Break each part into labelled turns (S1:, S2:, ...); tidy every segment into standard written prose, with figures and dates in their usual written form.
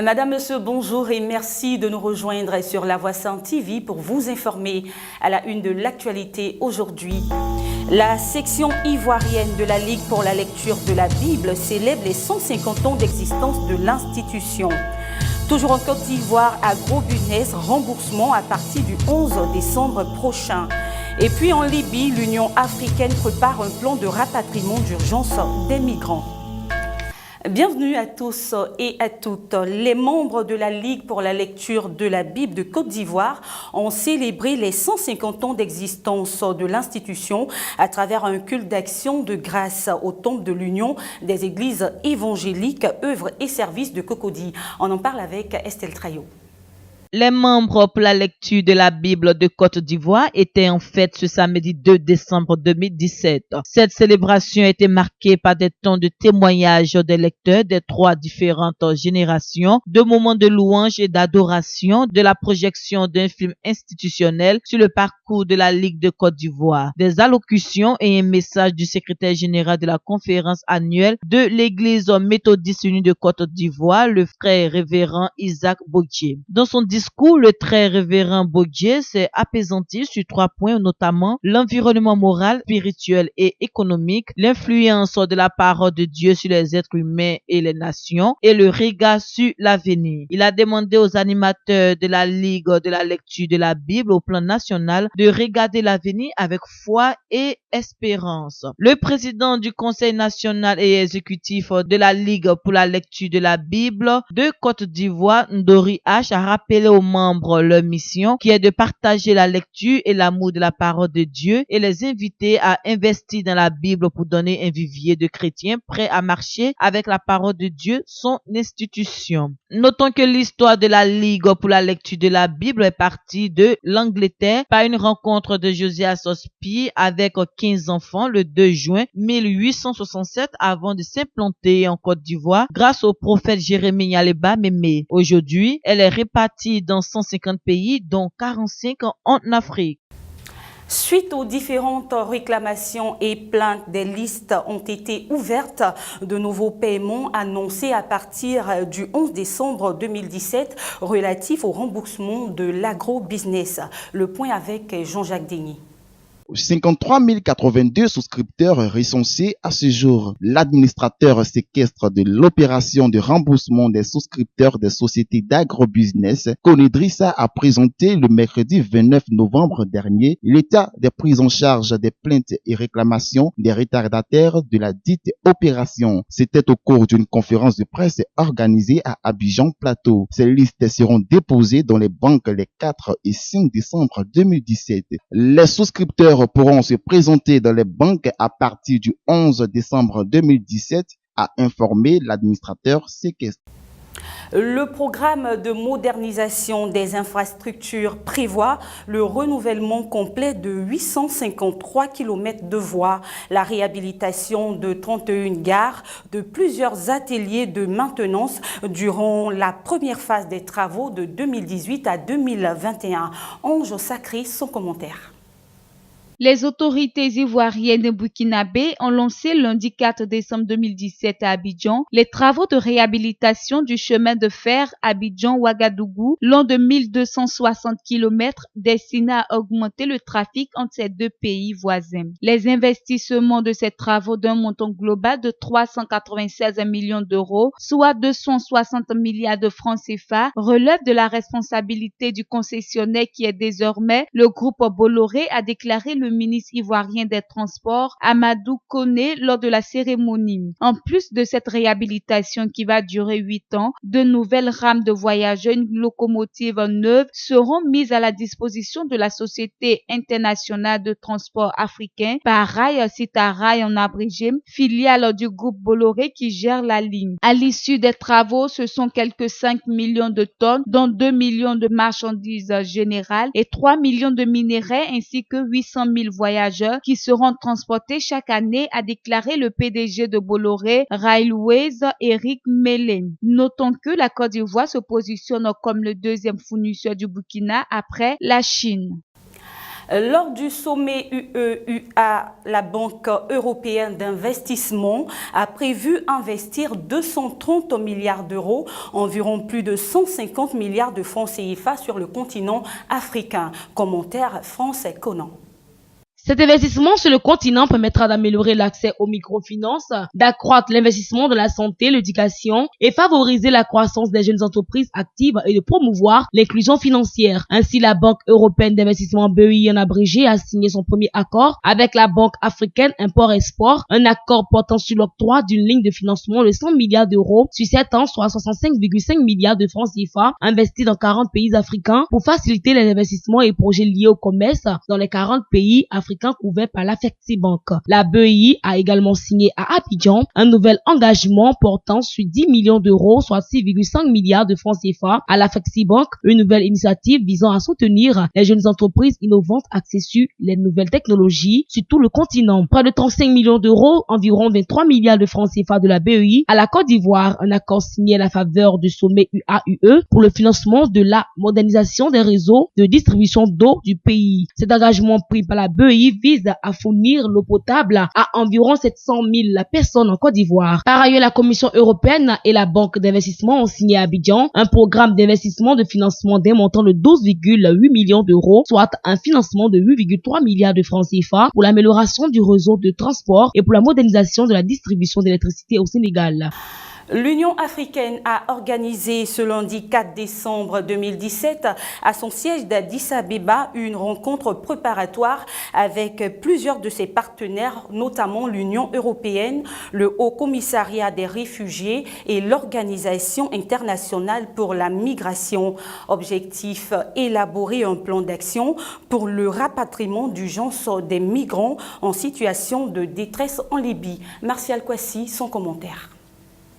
S1: Madame, Monsieur, bonjour et merci de nous rejoindre sur La Voix Sainte TV pour vous informer à la une de l'actualité aujourd'hui. La section ivoirienne de la Ligue pour la lecture de la Bible célèbre les 150 ans d'existence de l'institution. Toujours en Côte d'Ivoire, Agro-Business, remboursement à partir du 11 décembre prochain. Et puis en Libye, l'Union africaine prépare un plan de rapatriement d'urgence des migrants. Bienvenue à tous et à toutes. Les membres de la Ligue pour la lecture de la Bible de Côte d'Ivoire ont célébré les 150 ans d'existence de l'institution à travers un culte d'action de grâce au temple de l'Union des églises évangéliques, œuvres et services de Cocody. On en parle avec Estelle Traillot.
S2: Les membres pour la lecture de la Bible de Côte d'Ivoire étaient en fête ce samedi 2 décembre 2017. Cette célébration a été marquée par des temps de témoignage des lecteurs des trois différentes générations, de moments de louange et d'adoration, de la projection d'un film institutionnel sur le parcours de la Ligue de Côte d'Ivoire, des allocutions et un message du secrétaire général de la conférence annuelle de l'Église méthodiste unie de Côte d'Ivoire, le frère révérend Isaac Bogdier. Dans son discours, le très révérend Bogdier s'est apaisanti sur 3 points, notamment l'environnement moral, spirituel et économique, l'influence de la parole de Dieu sur les êtres humains et les nations, et le regard sur l'avenir. Il a demandé aux animateurs de la Ligue de la lecture de la Bible au plan national de regarder l'avenir avec foi et espérance. Le président du Conseil national et exécutif de la Ligue pour la lecture de la Bible de Côte d'Ivoire, Ndori H, a rappelé aux membres leur mission qui est de partager la lecture et l'amour de la parole de Dieu et les inviter à investir dans la Bible pour donner un vivier de chrétiens prêts à marcher avec la parole de Dieu, son institution. Notons que l'histoire de la Ligue pour la lecture de la Bible est partie de l'Angleterre par une rencontre de Josias Ospie avec 15 enfants le 2 juin 1867 avant de s'implanter en Côte d'Ivoire grâce au prophète Jérémie Yaleba Mémé. Aujourd'hui, elle est répartie dans 150 pays, dont 45 en Afrique.
S1: Suite aux différentes réclamations et plaintes, des listes ont été ouvertes de nouveaux paiements annoncés à partir du 11 décembre 2017 relatifs au remboursement de l'agro-business. Le point avec Jean-Jacques Denis.
S3: 53 082 souscripteurs recensés à ce jour. L'administrateur séquestre de l'opération de remboursement des souscripteurs des sociétés d'agrobusiness, Konidrissa, a présenté le mercredi 29 novembre dernier l'état des prises en charge des plaintes et réclamations des retardataires de la dite opération. C'était au cours d'une conférence de presse organisée à Abidjan Plateau. Ces listes seront déposées dans les banques les 4 et 5 décembre 2017. Les souscripteurs pourront se présenter dans les banques à partir du 11 décembre 2017, a informé l'administrateur séquestre.
S1: Le programme de modernisation des infrastructures prévoit le renouvellement complet de 853 km de voies, la réhabilitation de 31 gares, de plusieurs ateliers de maintenance durant la première phase des travaux de 2018 à 2021. Ange Sacré, son commentaire.
S4: Les autorités ivoiriennes et burkinabées ont lancé lundi 4 décembre 2017 à Abidjan les travaux de réhabilitation du chemin de fer Abidjan-Ouagadougou, long de 1260 km, destinés à augmenter le trafic entre ces deux pays voisins. Les investissements de ces travaux d'un montant global de 396 millions d'euros, soit 260 milliards de francs CFA, relèvent de la responsabilité du concessionnaire qui est désormais le groupe Bolloré, a déclaré le ministre ivoirien des Transports, Amadou Koné, lors de la cérémonie. En plus de cette réhabilitation qui va durer 8 ans, de nouvelles rames de voyageurs, une locomotive neuve seront mises à la disposition de la Société internationale de transport africain, par Rail Citarail en abrégé, filiale du groupe Bolloré qui gère la ligne. À l'issue des travaux, ce sont quelques 5 millions de tonnes, dont 2 millions de marchandises générales et 3 millions de minerais ainsi que 800 000 voyageurs qui seront transportés chaque année, a déclaré le PDG de Bolloré Railways, Eric Mélène. Notons que la Côte d'Ivoire se positionne comme le deuxième fournisseur du Burkina après la Chine.
S1: Lors du sommet UE-UA, la Banque européenne d'investissement a prévu investir 230 milliards d'euros, environ plus de 150 milliards de francs CFA sur le continent africain. Commentaire France Conan.
S5: Cet investissement sur le continent permettra d'améliorer l'accès aux microfinances, d'accroître l'investissement dans la santé, l'éducation et favoriser la croissance des jeunes entreprises actives et de promouvoir l'inclusion financière. Ainsi, la Banque européenne d'investissement BEI en abrégé a signé son premier accord avec la Banque africaine Import-Export, un accord portant sur l'octroi d'une ligne de financement de 100 milliards d'euros sur 7 ans, soit 65,5 milliards de francs CFA investis dans 40 pays africains pour faciliter les investissements et projets liés au commerce dans les 40 pays africains couverts par la FlexiBank. La BEI a également signé à Abidjan un nouvel engagement portant sur 10 millions d'euros, soit 6,5 milliards de francs CFA à la FlexiBank, une nouvelle initiative visant à soutenir les jeunes entreprises innovantes axées sur les nouvelles technologies sur tout le continent. Près de 35 millions d'euros, environ 23 milliards de francs CFA de la BEI à la Côte d'Ivoire, un accord signé à la faveur du sommet UAUE pour le financement de la modernisation des réseaux de distribution d'eau du pays. Cet engagement pris par la BEI vise à fournir l'eau potable à environ 700 000 personnes en Côte d'Ivoire. Par ailleurs, la Commission européenne et la Banque d'investissement ont signé à Abidjan un programme d'investissement de financement d'un montant de 12,8 millions d'euros, soit un financement de 8,3 milliards de francs CFA pour l'amélioration du réseau de transport et pour la modernisation de la distribution d'électricité au Sénégal.
S1: L'Union africaine a organisé ce lundi 4 décembre 2017 à son siège d'Addis Abeba une rencontre préparatoire avec plusieurs de ses partenaires, notamment l'Union européenne, le Haut Commissariat des réfugiés et l'Organisation internationale pour la migration. Objectif, élaborer un plan d'action pour le rapatriement d'urgence des migrants en situation de détresse en Libye. Martial Kwasi, son commentaire.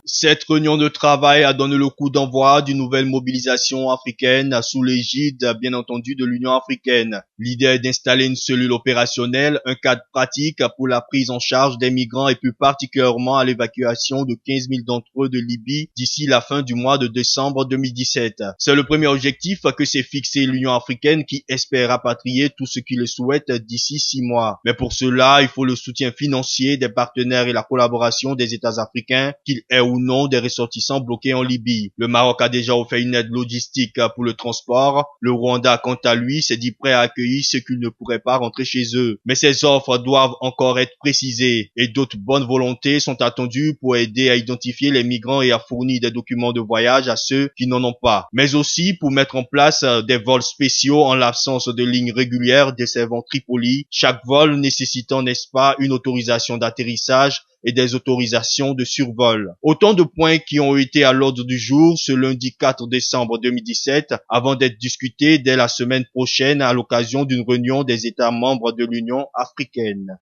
S6: Cette réunion de travail a donné le coup d'envoi d'une nouvelle mobilisation africaine sous l'égide, bien entendu, de l'Union africaine. L'idée est d'installer une cellule opérationnelle, un cadre pratique pour la prise en charge des migrants et plus particulièrement à l'évacuation de 15 000 d'entre eux de Libye d'ici la fin du mois de décembre 2017. C'est le premier objectif que s'est fixé l'Union africaine qui espère rapatrier tout ce qui le souhaite d'ici 6 mois. Mais pour cela, il faut le soutien financier des partenaires et la collaboration des États africains, qu'ils aient ou non des ressortissants bloqués en Libye. Le Maroc a déjà offert une aide logistique pour le transport. Le Rwanda, quant à lui, s'est dit prêt à accueillir ceux qui ne pourraient pas rentrer chez eux. Mais ces offres doivent encore être précisées et d'autres bonnes volontés sont attendues pour aider à identifier les migrants et à fournir des documents de voyage à ceux qui n'en ont pas. Mais aussi pour mettre en place des vols spéciaux en l'absence de lignes régulières desservant Tripoli, chaque vol nécessitant, n'est-ce pas, une autorisation d'atterrissage et des autorisations de survol. Autant de points qui ont été à l'ordre du jour ce lundi 4 décembre 2017 avant d'être discutés dès la semaine prochaine à l'occasion d'une réunion des États membres de l'Union africaine.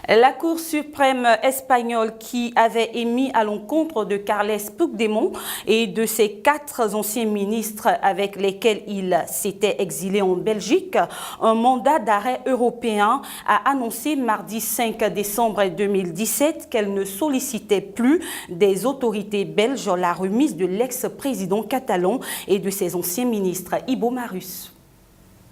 S1: La Cour suprême espagnole qui avait émis à l'encontre de Carles Puigdemont et de ses 4 anciens ministres avec lesquels il s'était exilé en Belgique, un mandat d'arrêt européen a annoncé mardi 5 décembre 2017 qu'elle ne sollicitait plus des autorités belges la remise de l'ex-président catalan et de ses anciens ministres. Ibo Marus.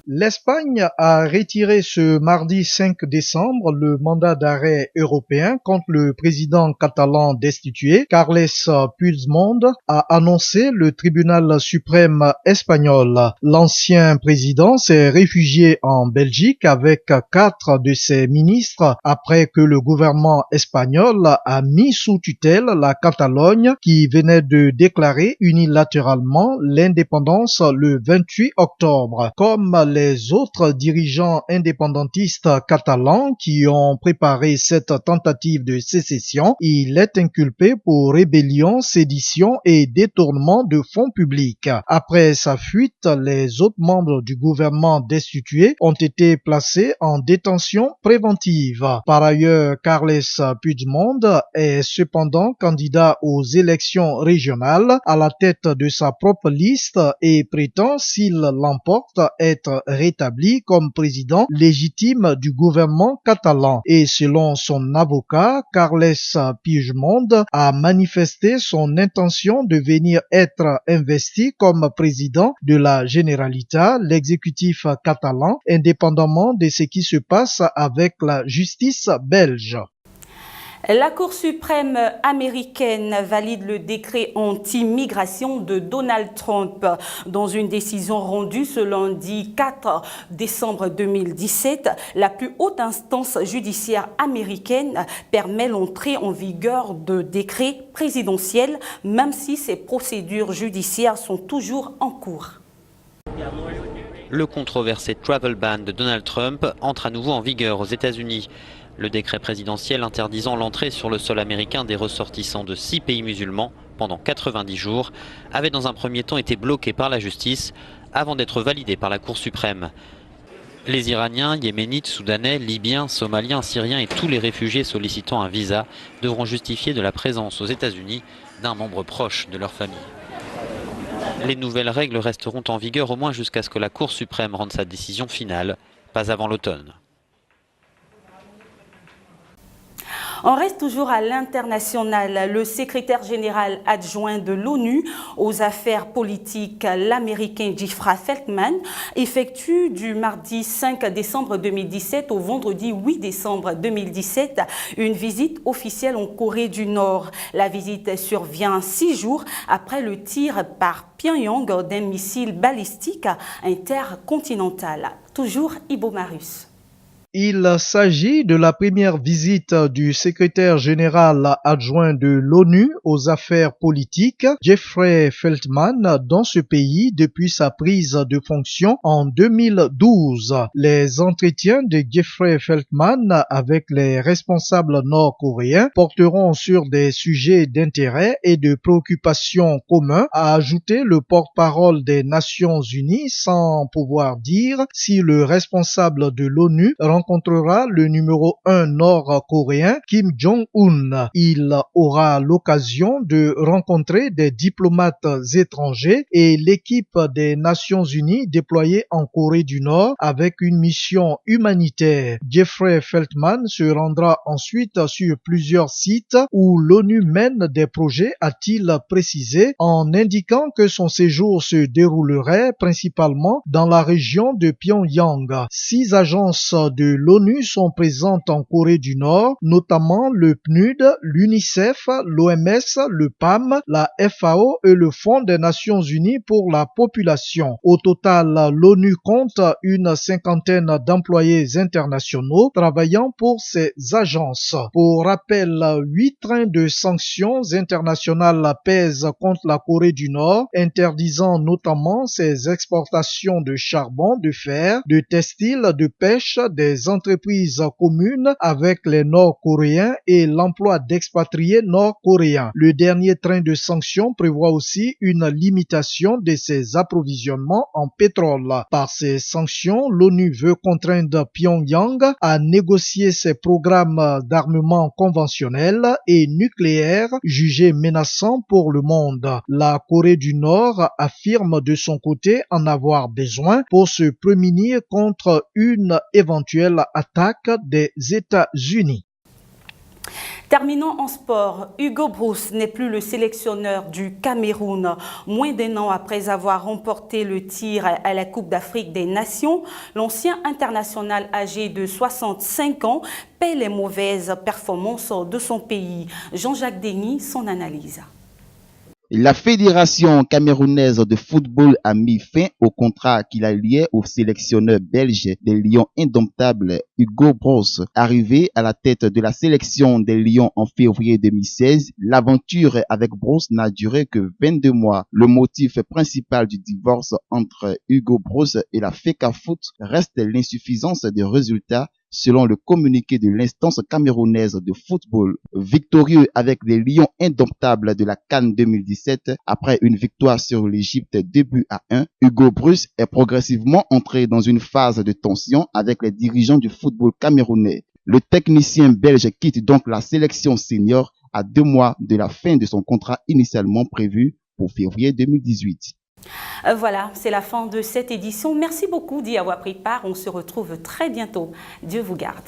S7: L'Espagne a retiré ce mardi 5 décembre le mandat d'arrêt européen contre le président catalan destitué. Carles Puigdemont a annoncé le tribunal suprême espagnol. L'ancien président s'est réfugié en Belgique avec 4 de ses ministres après que le gouvernement espagnol a mis sous tutelle la Catalogne qui venait de déclarer unilatéralement l'indépendance le 28 octobre. Comme les autres dirigeants indépendantistes catalans qui ont préparé cette tentative de sécession, il est inculpé pour rébellion, sédition et détournement de fonds publics. Après sa fuite, les autres membres du gouvernement destitué ont été placés en détention préventive. Par ailleurs, Carles Puigdemont est cependant candidat aux élections régionales à la tête de sa propre liste et prétend, s'il l'emporte, être rétabli comme président légitime du gouvernement catalan. Et selon son avocat, Carles Puigdemont a manifesté son intention de venir être investi comme président de la Generalitat, l'exécutif catalan, indépendamment de ce qui se passe avec la justice belge.
S1: La Cour suprême américaine valide le décret anti-migration de Donald Trump. Dans une décision rendue ce lundi 4 décembre 2017, la plus haute instance judiciaire américaine permet l'entrée en vigueur de décrets présidentiels, même si ces procédures judiciaires sont toujours en cours.
S8: Le controversé travel ban de Donald Trump entre à nouveau en vigueur aux États-Unis. Le décret présidentiel interdisant l'entrée sur le sol américain des ressortissants de 6 pays musulmans pendant 90 jours avait dans un premier temps été bloqué par la justice avant d'être validé par la Cour suprême. Les Iraniens, Yéménites, Soudanais, Libyens, Somaliens, Syriens et tous les réfugiés sollicitant un visa devront justifier de la présence aux États-Unis d'un membre proche de leur famille. Les nouvelles règles resteront en vigueur au moins jusqu'à ce que la Cour suprême rende sa décision finale, pas avant l'automne.
S1: On reste toujours à l'international. Le secrétaire général adjoint de l'ONU aux affaires politiques, l'Américain Jeffrey Feltman, effectue du mardi 5 décembre 2017 au vendredi 8 décembre 2017 une visite officielle en Corée du Nord. La visite survient 6 jours après le tir par Pyongyang d'un missile balistique intercontinental. Toujours Ibo Marus.
S7: Il s'agit de la première visite du secrétaire général adjoint de l'ONU aux affaires politiques, Jeffrey Feltman, dans ce pays depuis sa prise de fonction en 2012. Les entretiens de Jeffrey Feltman avec les responsables nord-coréens porteront sur des sujets d'intérêt et de préoccupation communs, a ajouté le porte-parole des Nations Unies, sans pouvoir dire si le responsable de l'ONU rencontrera le numéro 1 nord-coréen Kim Jong-un. Il aura l'occasion de rencontrer des diplomates étrangers et l'équipe des Nations Unies déployée en Corée du Nord avec une mission humanitaire. Jeffrey Feltman se rendra ensuite sur plusieurs sites où l'ONU mène des projets, a-t-il précisé, en indiquant que son séjour se déroulerait principalement dans la région de Pyongyang. 6 agences de l'ONU sont présentes en Corée du Nord, notamment le PNUD, l'UNICEF, l'OMS, le PAM, la FAO et le Fonds des Nations Unies pour la population. Au total, l'ONU compte une cinquantaine d'employés internationaux travaillant pour ces agences. Pour rappel, 8 trains de sanctions internationales pèsent contre la Corée du Nord, interdisant notamment ses exportations de charbon, de fer, de textiles, de pêche, des entreprises communes avec les Nord-Coréens et l'emploi d'expatriés nord-coréens. Le dernier train de sanctions prévoit aussi une limitation de ses approvisionnements en pétrole. Par ces sanctions, l'ONU veut contraindre Pyongyang à négocier ses programmes d'armement conventionnels et nucléaires jugés menaçants pour le monde. La Corée du Nord affirme de son côté en avoir besoin pour se prémunir contre une éventuelle attaque des États-Unis.
S1: Terminons en sport. Hugo Broos n'est plus le sélectionneur du Cameroun. Moins d'un an après avoir remporté le tir à la Coupe d'Afrique des Nations, l'ancien international âgé de 65 ans paie les mauvaises performances de son pays. Jean-Jacques Denis, son analyse.
S3: La Fédération camerounaise de football a mis fin au contrat qu'il a lié au sélectionneur belge des Lions indomptables Hugo Broos. Arrivé à la tête de la sélection des Lions en février 2016, l'aventure avec Broos n'a duré que 22 mois. Le motif principal du divorce entre Hugo Broos et la FECAFOOT reste l'insuffisance des résultats selon le communiqué de l'instance camerounaise de football. Victorieux avec les Lions indomptables de la CAN 2017, après une victoire sur l'Égypte 2-1, Hugo Broos est progressivement entré dans une phase de tension avec les dirigeants du football camerounais. Le technicien belge quitte donc la sélection senior à 2 mois de la fin de son contrat initialement prévu pour février 2018.
S1: Voilà, c'est la fin de cette édition. Merci beaucoup d'y avoir pris part. On se retrouve très bientôt. Dieu vous garde.